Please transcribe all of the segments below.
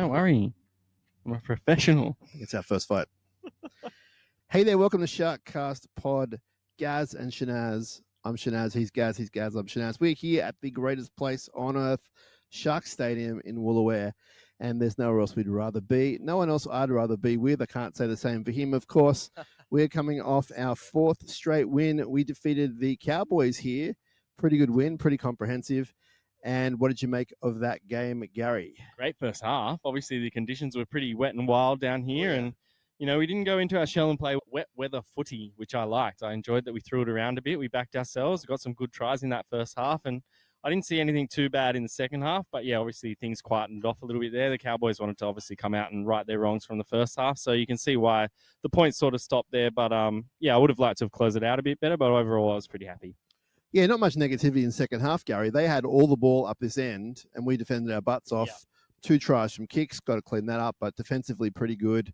Don't worry. I'm a professional. It's our first fight. Hey there, welcome to Sharkcast pod. Gaz and Shinazz. I'm Shinazz, he's Gaz, I'm Shinazz. We're here at the greatest place on earth, Shark Stadium in Woolooware, and there's nowhere else we'd rather be. No one else I'd rather be with. I can't say the same for him, of course. We're coming off our fourth straight win. We defeated the Cowboys here. Pretty good win, pretty comprehensive. And what did you make of that game, Gary? Great first half. Obviously, the conditions were pretty wet and wild down here, and we didn't go into our shell and play wet weather footy, which I liked. I enjoyed that we threw it around a bit. We backed ourselves, got some good tries in that first half, and I didn't see anything too bad in the second half. But yeah, obviously things quietened off a little bit there. The Cowboys wanted to obviously come out and right their wrongs from the first half, so you can see why the points sort of stopped there. But I would have liked to have closed it out a bit better, but overall I was pretty happy. Yeah, not much negativity in the second half, Gary. They had all the ball up this end, and we defended our butts off. Yeah. 2 tries from kicks, got to clean that up, but defensively pretty good.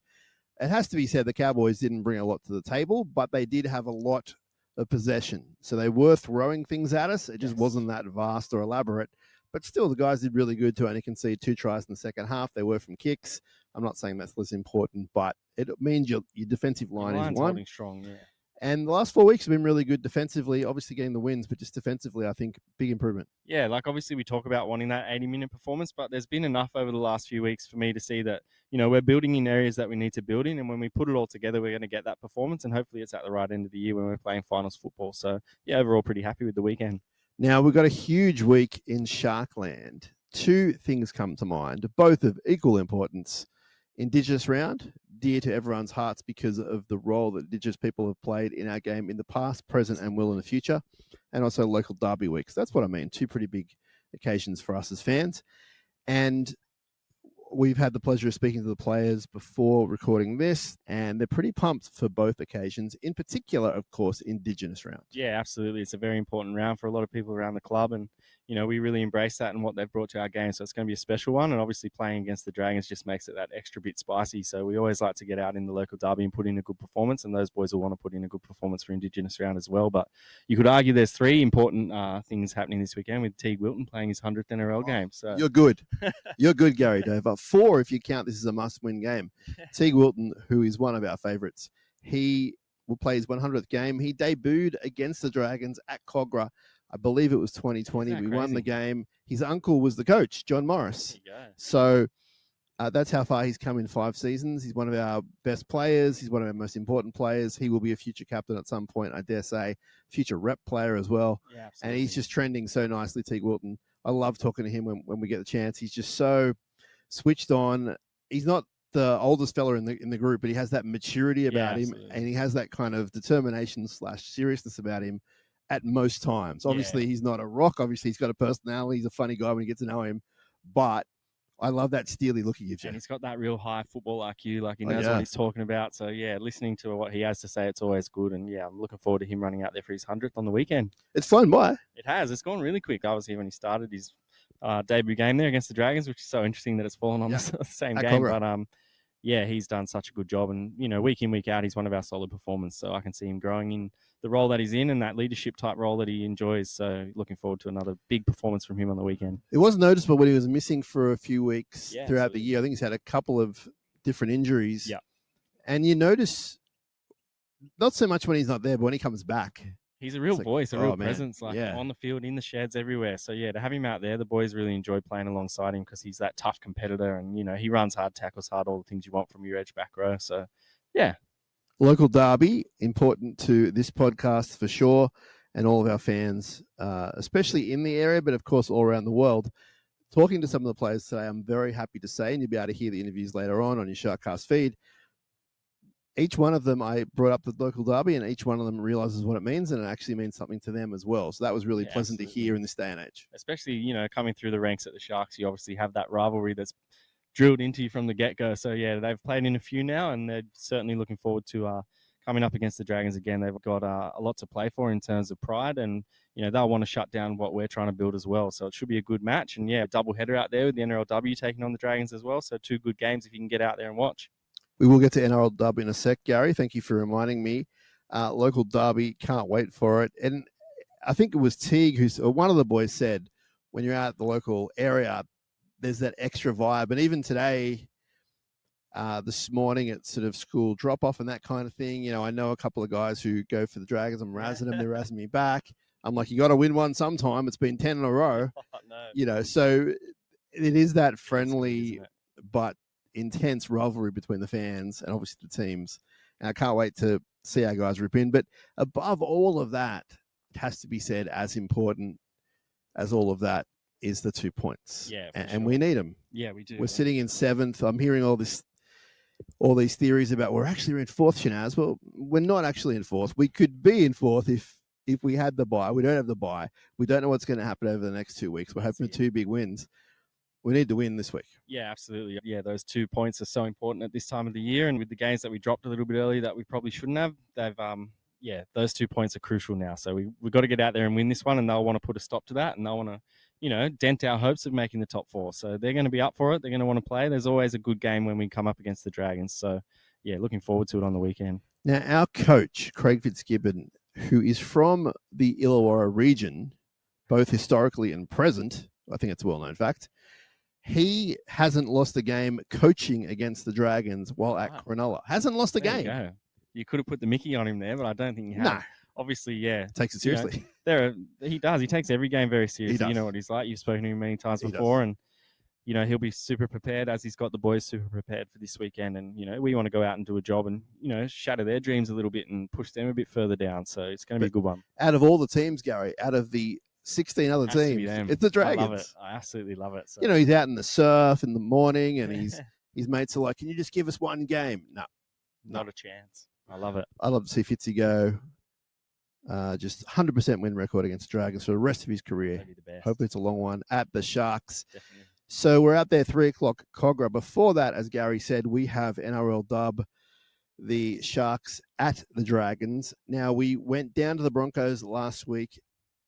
It has to be said the Cowboys didn't bring a lot to the table, but they did have a lot of possession. So they were throwing things at us. It just wasn't that vast or elaborate. But still, the guys did really good to only concede 2 tries in the second half. They were from kicks. I'm not saying that's less important, but it means your defensive line is one. Holding strong, yeah. And the last 4 weeks have been really good defensively, obviously getting the wins, but just defensively, I think, big improvement. Yeah, like obviously we talk about wanting that 80-minute performance, but there's been enough over the last few weeks for me to see that, we're building in areas that we need to build in, and when we put it all together, we're going to get that performance, and hopefully it's at the right end of the year when we're playing finals football. So, yeah, overall pretty happy with the weekend. Now, we've got a huge week in Sharkland. 2 things come to mind, both of equal importance. Indigenous Round, dear to everyone's hearts because of the role that Indigenous people have played in our game in the past, present, and will in the future, and also local derby weeks. That's what I mean. 2 pretty big occasions for us as fans. And we've had the pleasure of speaking to the players before recording this, and they're pretty pumped for both occasions, in particular, of course, Indigenous Round. Yeah, absolutely. It's a very important round for a lot of people around the club, and we really embrace that and what they've brought to our game. So it's going to be a special one, and obviously playing against the Dragons just makes it that extra bit spicy. So we always like to get out in the local derby and put in a good performance, and those boys will want to put in a good performance for Indigenous Round as well. But you could argue there's 3 important things happening this weekend with Teig playing his 100th NRL game. So you're good. You're good, Gary Dover. 4 if you count this as a must-win game. Teig Wilton, who is one of our favourites, he will play his 100th game. He debuted against the Dragons at Cogra. I believe it was 2020. We won the game. His uncle was the coach, John Morris. So that's how far he's come in 5 seasons. He's one of our best players. He's one of our most important players. He will be a future captain at some point, I dare say. Future rep player as well. Yeah, and he's just trending so nicely, Teig Wilton. I love talking to him when we get the chance. He's just so switched on. He's not the oldest fella in the group, but he has that maturity about him, and he has that kind of determination / seriousness about him at most times. Obviously, he's not a rock. Obviously, he's got a personality. He's a funny guy when you get to know him. But I love that Steely look he gives you. And he's got that real high football IQ. Like, he knows what he's talking about. So, yeah, listening to what he has to say, it's always good. And, yeah, I'm looking forward to him running out there for his 100th on the weekend. It's flown by. It has. It's gone really quick. I was here when he started his debut game there against the Dragons, which is so interesting that it's fallen on the same game. But, yeah, he's done such a good job. And, week in, week out, he's one of our solid performers. So I can see him growing in the role that he's in and that leadership type role that he enjoys. So looking forward to another big performance from him on the weekend. It was noticeable when he was missing for a few weeks throughout the year. I think he's had a couple of different injuries. Yeah. And you notice, not so much when he's not there, but when he comes back. He's a real voice, a real presence, on the field, in the sheds, everywhere. So, yeah, to have him out there, the boys really enjoy playing alongside him because he's that tough competitor and, he runs hard, tackles hard, all the things you want from your edge back row. So, yeah. Local derby, important to this podcast for sure, and all of our fans, especially in the area, but of course all around the world. Talking to some of the players today, I'm very happy to say, and you'll be able to hear the interviews later on your Sharkcast feed, each one of them, I brought up the local derby, and each one of them realizes what it means, and it actually means something to them as well. So that was really pleasant to hear in this day and age. Especially, coming through the ranks at the Sharks, you obviously have that rivalry that's drilled into you from the get-go. So, yeah, they've played in a few now, and they're certainly looking forward to coming up against the Dragons again. They've got a lot to play for in terms of pride, and, they'll want to shut down what we're trying to build as well. So it should be a good match. And, yeah, double header out there with the NRLW taking on the Dragons as well. So 2 good games if you can get out there and watch. We will get to NRL derby in a sec, Gary. Thank you for reminding me. Local derby, can't wait for it. And I think it was Teig one of the boys said, when you're out at the local area, there's that extra vibe. And even today, this morning at sort of school drop off and that kind of thing, I know a couple of guys who go for the Dragons. I'm razzing them, they're razzing me back. I'm like, you got to win one sometime. It's been 10 in a row. No. So it is that It's friendly good, but intense rivalry between the fans and obviously the teams. And I can't wait to see our guys rip in. But above all of that, it has to be said, as important as all of that is the 2 points. Yeah, and we need them. Yeah, we do. We're sitting in 7th. I'm hearing all these theories about we're actually in 4th, Shinazz. Well, we're not actually in 4th. We could be in 4th if we had the bye. We don't have the bye. We don't know what's going to happen over the next 2 weeks. We're hoping for 2 big wins. We need to win this week. Yeah, absolutely. Yeah, those 2 points are so important at this time of the year. And with the games that we dropped a little bit early that we probably shouldn't have, those 2 points are crucial now. So we've got to get out there and win this one, and they'll want to put a stop to that, and they'll want to, dent our hopes of making the top 4. So they're going to be up for it. They're going to want to play. There's always a good game when we come up against the Dragons. So, yeah, looking forward to it on the weekend. Now, our coach, Craig Fitzgibbon, who is from the Illawarra region, both historically and present, I think it's a well-known fact, he hasn't lost a game coaching against the Dragons while at Cronulla. Hasn't lost a game. You could have put the Mickey on him there, but I don't think you have. No. Obviously, yeah. Takes it seriously. He does. He takes every game very seriously. You know what he's like. You've spoken to him many times before, and he'll be super prepared, as he's got the boys super prepared for this weekend. And we want to go out and do a job and shatter their dreams a little bit and push them a bit further down. So it's going to be a good one. Out of all the teams, Gary, out of the 16 other teams, it's the Dragons. I love it. I absolutely love it. So. He's out in the surf in the morning, and his mates are like, "Can you just give us one game?" No, not a chance. I love it. I love to see Fitzy go. Just 100% win record against the Dragons for the rest of his career. That'd be the best. Hopefully it's a long one at the Sharks. Definitely. So we're out there 3 o'clock Cogra. Before that, as Gary said, we have NRL dub, the Sharks at the Dragons. Now, we went down to the Broncos last week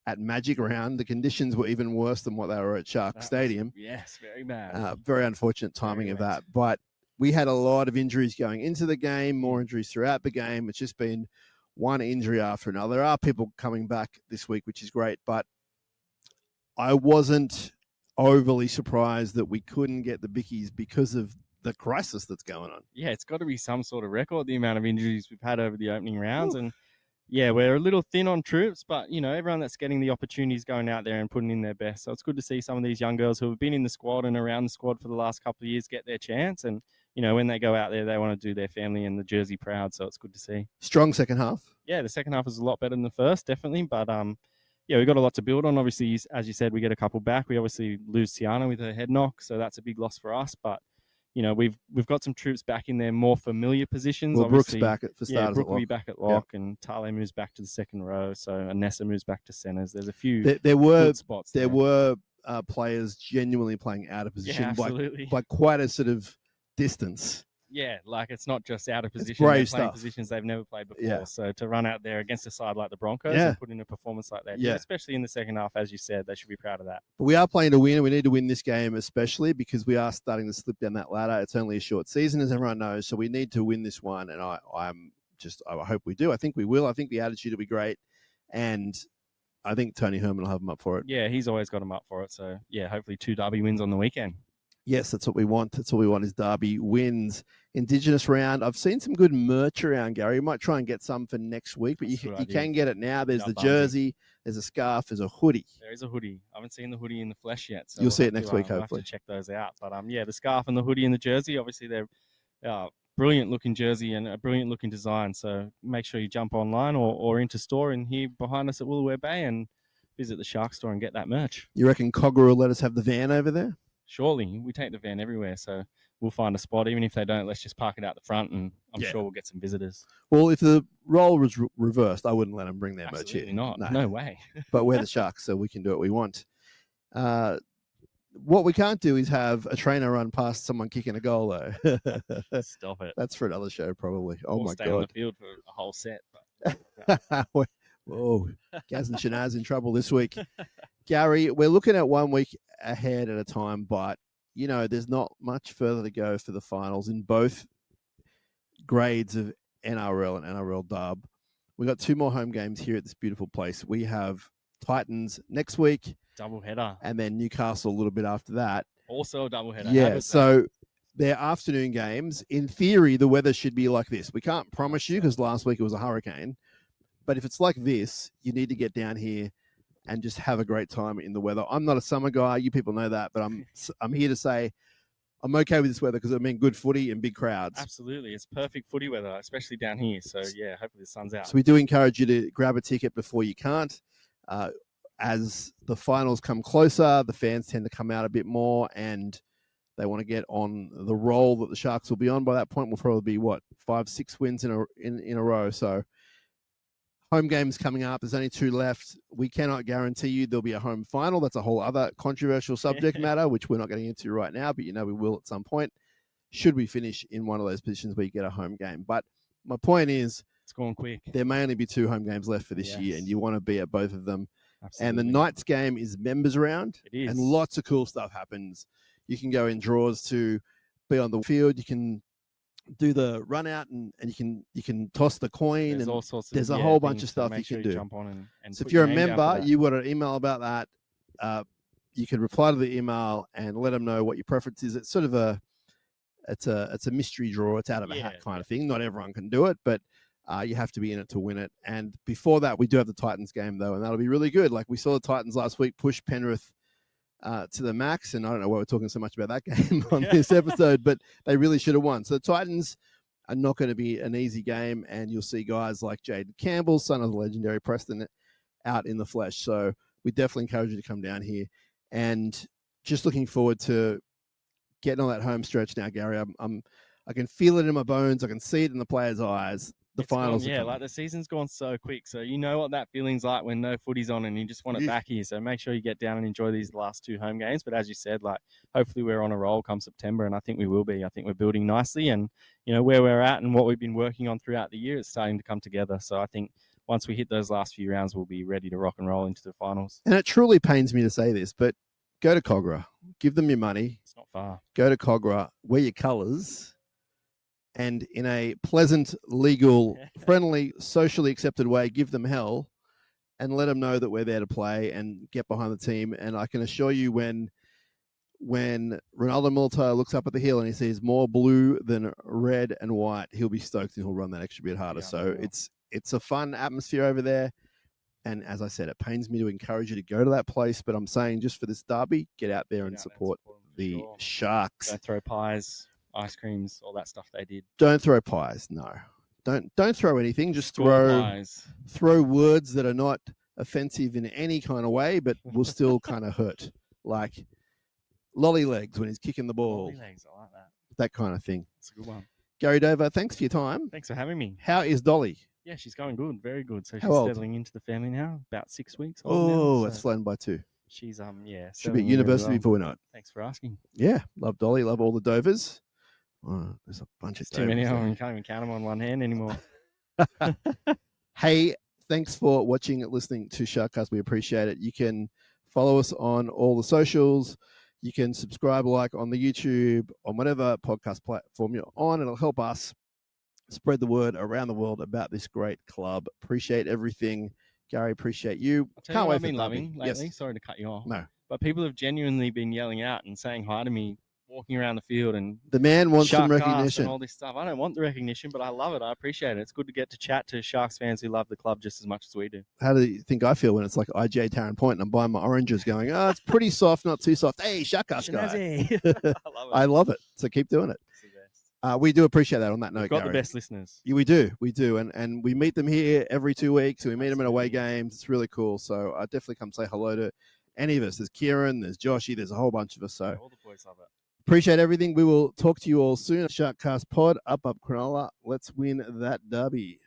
at Magic Round. The conditions were even worse than what they were at Shark Stadium. Yes, very bad. Very unfortunate timing of that. But we had a lot of injuries going into the game, more injuries throughout the game. It's just been one injury after another. There are people coming back this week, which is great, but I wasn't overly surprised that we couldn't get the Bickies because of the crisis that's going on. Yeah, it's got to be some sort of record, the amount of injuries we've had over the opening rounds. Ooh. And yeah, we're a little thin on troops, but everyone that's getting the opportunities going out there and putting in their best. So it's good to see some of these young girls who have been in the squad and around the squad for the last couple of years get their chance. And when they go out there, they want to do their family and the jersey proud. So it's good to see. Strong second half. Yeah, the second half is a lot better than the first, definitely. But we've got a lot to build on. Obviously, as you said, we get a couple back. We obviously lose Tiana with her head knock, so that's a big loss for us. But we've got some troops back in their more familiar positions. Well, Brooks back for starters. Yeah, Brooke will be back at lock, and Tale moves back to the second row. So Anessa moves back to centers. There's a few there were good spots. There were players genuinely playing out of position by quite a sort of distance. Yeah, like it's not just out of position. They're playing positions they've never played before. Yeah. So to run out there against a side like the Broncos and put in a performance like that, especially in the second half, as you said, they should be proud of that. But we are playing to win, and we need to win this game, especially because we are starting to slip down that ladder. It's only a short season, as everyone knows, so we need to win this one, and I hope we do. I think we will. I think the attitude will be great, and I think Tony Herman will have them up for it. Yeah, he's always got them up for it. So, yeah, hopefully 2 derby wins on the weekend. Yes, that's what we want. That's all we want is derby wins. Indigenous round. I've seen some good merch around, Gary. You might try and get some for next week, but you can get it now. There's the jersey, there's a scarf, there's a hoodie. There is a hoodie. I haven't seen the hoodie in the flesh yet. So you'll see it next week, hopefully. We'll have to check those out. But the scarf and the hoodie and the jersey, obviously they're brilliant looking jersey and a brilliant looking design. So make sure you jump online or into store and here behind us at Woolooware Bay and visit the Shark store and get that merch. You reckon Cogger will let us have the van over there? Surely. We take the van everywhere, so we'll find a spot. Even if they don't, let's just park it out the front, and I'm sure we'll get some visitors. Well, if the role was reversed, I wouldn't let them bring their merch here. Not. No way. But we're the Sharks, so we can do what we want. What we can't do is have a trainer run past someone kicking a goal, though. Stop it. That's for another show, probably. Oh, we'll my stay God. on the field for a whole set. But... Whoa, Gaz and Shinazz in trouble this week. Gary, we're looking at 1 week ahead at a time, but, there's not much further to go for the finals in both grades of NRL and NRL dub. We've got 2 more home games here at this beautiful place. We have Titans next week. Double header. And then Newcastle a little bit after that. Also a doubleheader. Yeah, so they're afternoon games. In theory, the weather should be like this. We can't promise you because last week it was a hurricane. But if it's like this, you need to get down here and just have a great time in the weather. I'm not a summer guy. You people know that. But I'm here to say I'm okay with this weather because it means good footy and big crowds. Absolutely. It's perfect footy weather, especially down here. So, yeah, hopefully the sun's out. So we do encourage you to grab a ticket before you can't. As the finals come closer, the fans tend to come out a bit more and they want to get on the roll that the Sharks will be on. By that point, we'll probably be, 5-6 wins in a row. So home games coming up. There's only 2 left. We cannot guarantee you there'll be a home final. That's a whole other controversial subject matter, which we're not getting into right now, but we will at some point, should we finish in one of those positions where you get a home game. But my point is, it's going quick. There may only be 2 home games left for this year, and you want to be at both of them. Absolutely. And the night's game is members round. It is. And lots of cool stuff happens. You can go in draws to be on the field. You can do the run out and you can toss the coin. There's and all sorts of there's a whole bunch of stuff you can do. Jump on and so if you're a member, you want an email about that. You can reply to the email and let them know what your preference is. It's sort of it's a mystery draw. It's out of a hat kind of thing. Not everyone can do it, but you have to be in it to win it. And before that, we do have the Titans game, though, and that'll be really good. Like we saw the Titans last week push Penrith to the max, and I don't know why we're talking so much about that game on this episode, but they really should have won. So the Titans are not going to be an easy game, and you'll see guys like Jaden Campbell, son of the legendary Preston, out in the flesh. So we definitely encourage you to come down here. And just looking forward to getting on that home stretch now, Gary. I can feel it in my bones. I can see it in the players' eyes. The finals. Like the season's gone so quick. So you know what that feeling's like when no footy's on and you just want it back here. So make sure you get down and enjoy these last 2 home games. But as you said, like hopefully we're on a roll come September, and I think we will be. I think we're building nicely, and where we're at and what we've been working on throughout the year, it's starting to come together. So I think once we hit those last few rounds, we'll be ready to rock and roll into the finals. And it truly pains me to say this, but go to Cogra, give them your money. It's not far. Go to Cogra, wear your colours, and in a pleasant, legal, friendly, socially accepted way, give them hell and let them know that we're there to play and get behind the team. And I can assure you when Ronaldo Militao looks up at the hill and he sees more blue than red and white, he'll be stoked and he'll run that extra bit harder. So it's a fun atmosphere over there. And as I said, it pains me to encourage you to go to that place, but I'm saying just for this derby, get out there and support the Sharks. Don't throw pies, ice creams, all that stuff they did. Don't throw pies, no. Don't throw anything. Just throw words that are not offensive in any kind of way, but will still kind of hurt. Like lolly legs when he's kicking the ball. Lolly legs, I like that. That kind of thing. It's a good one. Gary Dover, thanks for your time. Thanks for having me. How is Dolly? Yeah, she's going good, very good. So How she's old? settling into the family now, about 6 weeks old now. Oh, that's flown by 2. She's should be at university before we know it. Thanks for asking. Yeah, love Dolly, love all the Dovers. Oh, there's a bunch of too many of them. You can't even count them on one hand anymore. Hey, thanks for watching and listening to Sharkcast. We appreciate it. You can follow us on all the socials. You can subscribe, like on the YouTube, on whatever podcast platform you're on. It'll help us spread the word around the world about this great club. Appreciate everything. Gary, appreciate you. Can't wait. I've been loving lately. Yes. Sorry to cut you off. No. But people have genuinely been yelling out and saying hi to me, walking around the field, and the man wants some Sharkcast recognition and all this stuff. I don't want the recognition, but I love it. I appreciate it. It's good to get to chat to Sharks fans who love the club just as much as we do. How do you think I feel when it's like IJ Tarrant Point and I'm buying my oranges going, oh, it's pretty soft, not too soft. Hey, Sharkcast guy. I love it. So keep doing it. We do appreciate that on that note, We've got Gary. The best listeners. Yeah, we do. And we meet them here every 2 weeks. And we meet them at away games. It's really cool. So definitely come say hello to any of us. There's Kieran, there's Joshy, there's a whole bunch of us. So all the boys love it. Appreciate everything. We will talk to you all soon. Sharkcast Pod, up Cronulla. Let's win that derby.